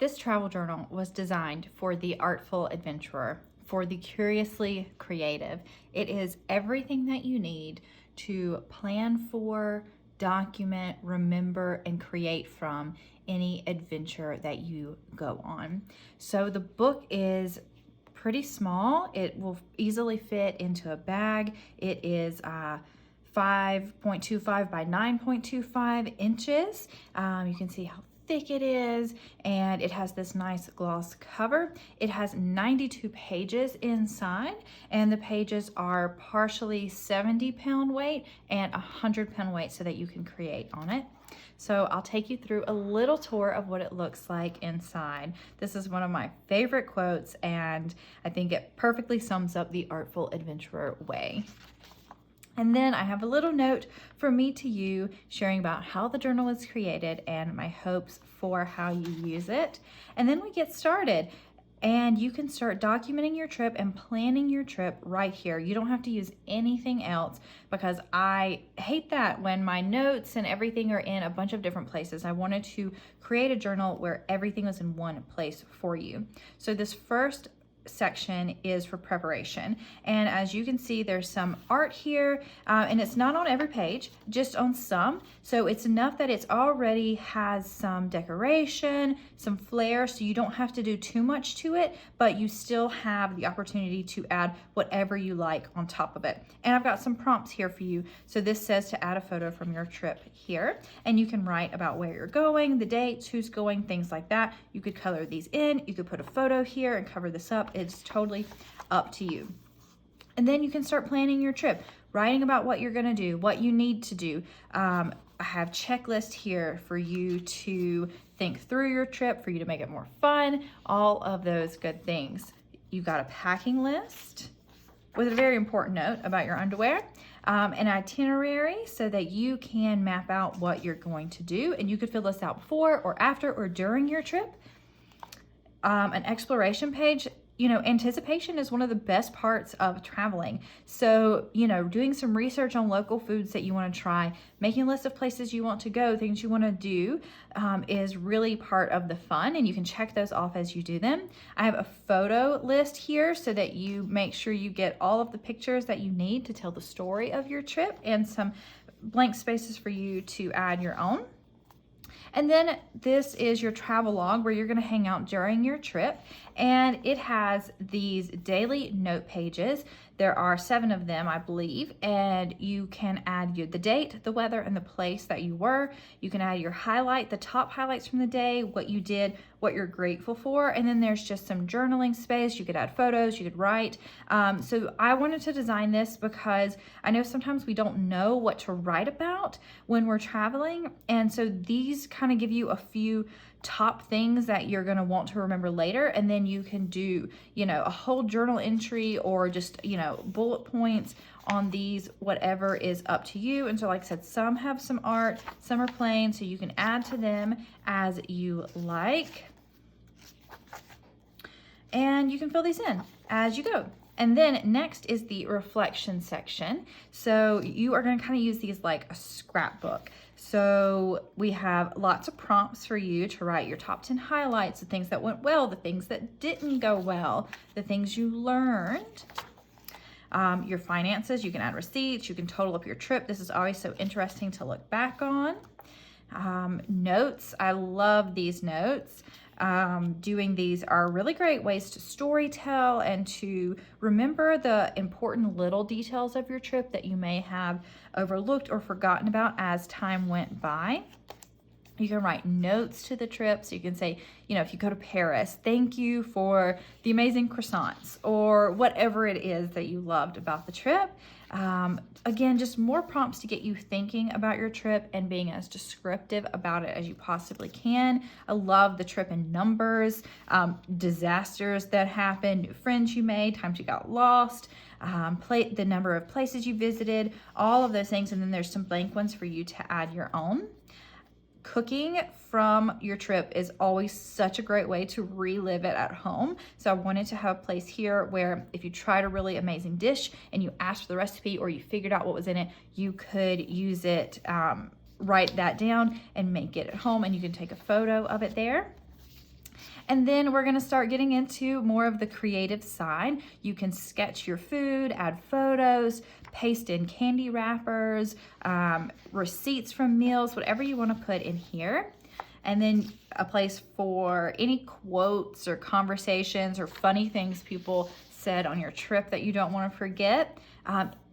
This travel journal was designed for the artful adventurer, for the curiously creative. It is everything that you need to plan for, document, remember, and create from any adventure that you go on. So the book is pretty small. It will easily fit into a bag. It is 5.25 by 9.25 inches. You can see how thick it is, and it has this nice gloss cover. It has 92 pages inside, and the pages are partially 70-pound weight and 100-pound weight so that you can create on it. So I'll take you through a little tour of what it looks like inside. This is one of my favorite quotes, and I think it perfectly sums up the artful adventurer way. And then I have a little note from me to you sharing about how the journal is created and my hopes for how you use it. And then we get started. And you can start documenting your trip and planning your trip right here. You don't have to use anything else, because I hate that when my notes and everything are in a bunch of different places. I wanted to create a journal where everything was in one place for you. So this first section is for preparation, and as you can see, there's some art here, and it's not on every page, just on some, so it's enough that it's already has some decoration, some flair, so you don't have to do too much to it, but you still have the opportunity to add whatever you like on top of it. And I've got some prompts here for you. So this says to add a photo from your trip here, and you can write about where you're going, the dates, who's going, things like that. You could color these in, you could put a photo here and cover this up. It's totally up to you. And then you can start planning your trip, writing about what you're gonna do, what you need to do. I have checklists here for you to think through your trip, for you to make it more fun, all of those good things. You got a packing list with a very important note about your underwear, an itinerary so that you can map out what you're going to do, and you could fill this out before or after or during your trip. An exploration page. You know, anticipation is one of the best parts of traveling. So, you know, doing some research on local foods that you want to try, making a list of places you want to go, things you want to do, is really part of the fun, and you can check those off as you do them. I have a photo list here so that you make sure you get all of the pictures that you need to tell the story of your trip, and some blank spaces for you to add your own. And then this is your travel log, where you're going to hang out during your trip, and it has these daily note pages. There are 7 of them, I believe, and you can add the date, the weather, and the place that you were. You can add your highlight, the top highlights from the day, what you did, what you're grateful for, and then there's just some journaling space. You could add photos, you could write. So I wanted to design this because I know sometimes we don't know what to write about when we're traveling, and so these kind of give you a few top things that you're going to want to remember later, and then you can do, you know, a whole journal entry or just, you know, bullet points on these, whatever is up to you. And so, like I said, some have some art, some are plain, so you can add to them as you like, and you can fill these in as you go. And then next is the reflection section. So you are going to kind of use these like a scrapbook. So we have lots of prompts for you to write your top 10 highlights, the things that went well, the things that didn't go well, the things you learned. Your finances, you can add receipts, you can total up your trip. This is always so interesting to look back on. Notes, I love these notes. Doing these are really great ways to storytell and to remember the important little details of your trip that you may have overlooked or forgotten about as time went by. You can write notes to the trip. So you can say, you know, if you go to Paris, thank you for the amazing croissants, or whatever it is that you loved about the trip. Again, just more prompts to get you thinking about your trip and being as descriptive about it as you possibly can. I love the trip in numbers, disasters that happened, new friends you made, times you got lost, the number of places you visited, all of those things. And then there's some blank ones for you to add your own. Cooking from your trip is always such a great way to relive it at home. So I wanted to have a place here where if you tried a really amazing dish and you asked for the recipe or you figured out what was in it, you could use it, write that down and make it at home, and you can take a photo of it there. And then we're gonna start getting into more of the creative side. You can sketch your food, add photos, paste in candy wrappers, receipts from meals, whatever you wanna put in here. And then a place for any quotes or conversations or funny things people said on your trip that you don't want to forget.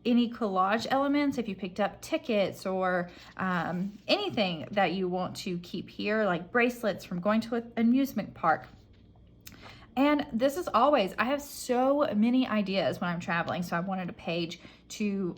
Any collage elements, if you picked up tickets or anything that you want to keep here, like bracelets from going to an amusement park. And this is always, I have so many ideas when I'm traveling, so I wanted a page to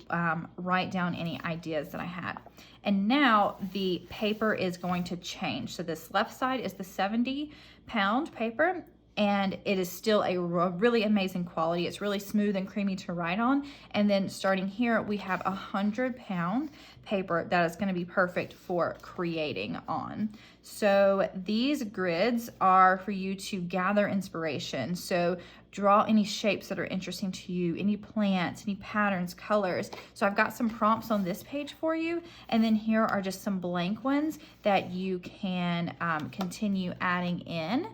write down any ideas that I had. And now the paper is going to change. So this left side is the 70-pound paper, and it is still a really amazing quality. It's really smooth and creamy to write on. And then starting here, we have 100-pound paper that is going to be perfect for creating on. So these grids are for you to gather inspiration. So draw any shapes that are interesting to you, any plants, any patterns, colors. So I've got some prompts on this page for you. And then here are just some blank ones that you can continue adding in.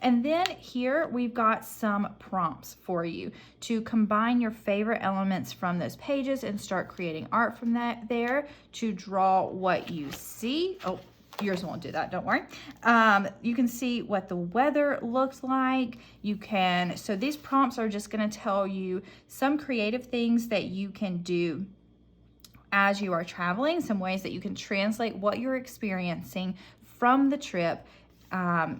And then here we've got some prompts for you to combine your favorite elements from those pages and start creating art from that there to draw what you see. Oh, yours won't do that, don't worry. You can see what the weather looks like. You can, so these prompts are just gonna tell you some creative things that you can do as you are traveling, some ways that you can translate what you're experiencing from the trip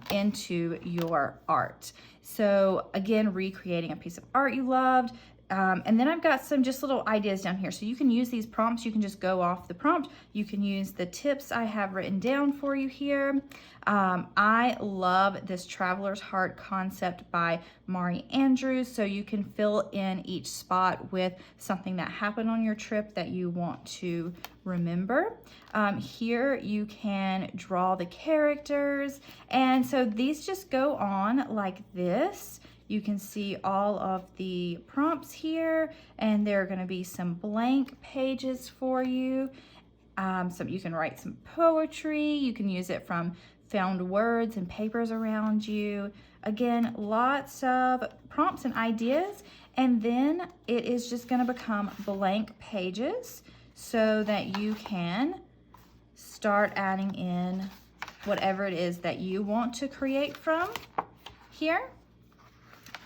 into your art. So again, recreating a piece of art you loved. And then I've got some just little ideas down here. So you can use these prompts. You can just go off the prompt. You can use the tips I have written down for you here. I love this Traveler's Heart concept by Mari Andrews. So you can fill in each spot with something that happened on your trip that you want to remember. Here you can draw the characters. And so these just go on like this. You can see all of the prompts here, and there are going to be some blank pages for you. You can write some poetry. You can use it from found words and papers around you. Again, lots of prompts and ideas, and then it is just going to become blank pages so that you can start adding in whatever it is that you want to create from here.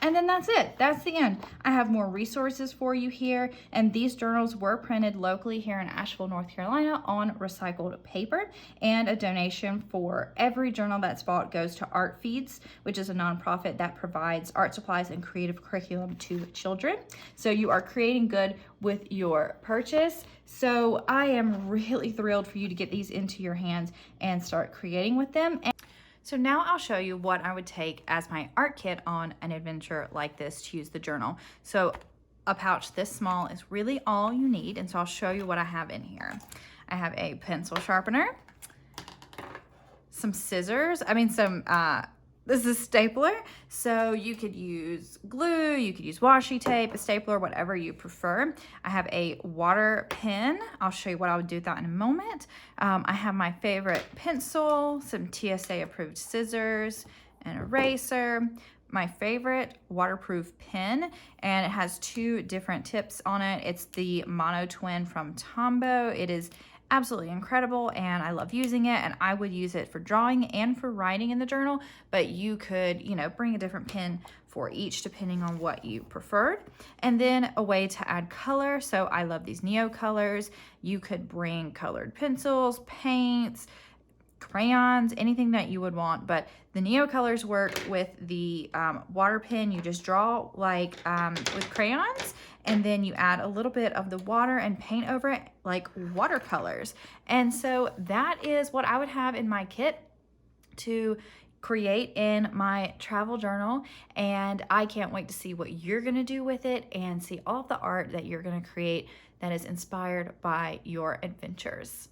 And then that's it. That's the end. I have more resources for you here. And these journals were printed locally here in Asheville, North Carolina on recycled paper. And a donation for every journal that's bought goes to Art Feeds, which is a nonprofit that provides art supplies and creative curriculum to children. So you are creating good with your purchase. So I am really thrilled for you to get these into your hands and start creating with them. So now I'll show you what I would take as my art kit on an adventure like this to use the journal. So a pouch this small is really all you need, and so I'll show you what I have in here. I have a pencil sharpener, some scissors, this is a stapler, so you could use glue, you could use washi tape, a stapler, whatever you prefer. I have a water pen. I'll show you what I would do with that in a moment. I have my favorite pencil, some TSA approved scissors, an eraser, my favorite waterproof pen, and it has two different tips on it. It's the Mono Twin from Tombow. It is absolutely incredible, and I love using it, and I would use it for drawing and for writing in the journal, but you could, bring a different pen for each depending on what you preferred. And then a way to add color. So I love these Neo colors. You could bring colored pencils, paints, crayons, anything that you would want, but the Neo colors work with the water pen. You just draw like with crayons, and then you add a little bit of the water and paint over it like watercolors. And so that is what I would have in my kit to create in my travel journal, and I can't wait to see what you're gonna do with it and see all of the art that you're gonna create that is inspired by your adventures.